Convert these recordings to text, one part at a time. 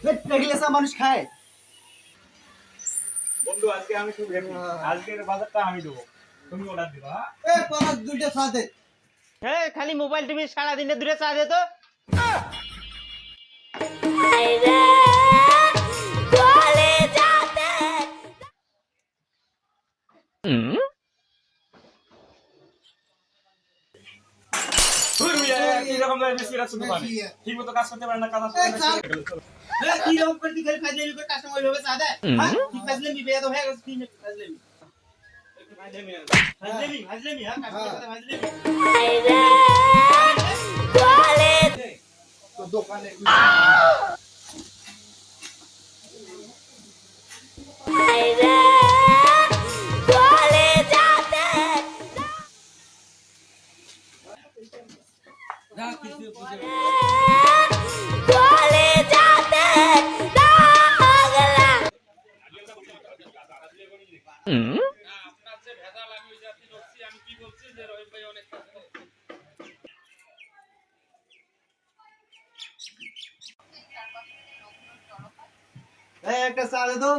পেগলেসা মানুষ খায়। বন্ধু আজকে আমি খুব হ্যাপি, আজকের বাজারটা আমি দেবো, তুমি অর্ডার দিবা। পাঁচ দুইটা চা দে। খালি মোবাইল টিভি সারা দিনে দূরে চা দে তো। কিরকম বেশি রাখছো দোকানে, ঠিক মতো কাজ করতে পারে না, কাজ কি রকম করে খালি ফাজলামি করে কাস্টমার ভাবে চা দেয়? কি ফাজলামি বেয়া তো হয়ে গেছে, কি ফাজলামি ফাজলামি ফাজলামি কাস্টমার সাথে ফাজলামি। তো দোকানে একটা চা দে তো।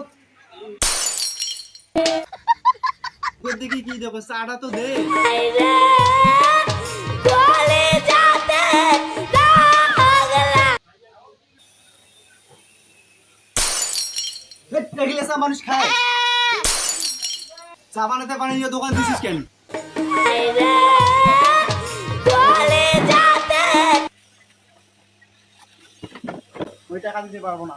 দেখি কি দেবো, চাটা তো দে। পেগলেসা মানুষ খায়। চা বানাতে পারেনি, দোকান দিছিস কেন? ওই টাকা দিতে পারবো না।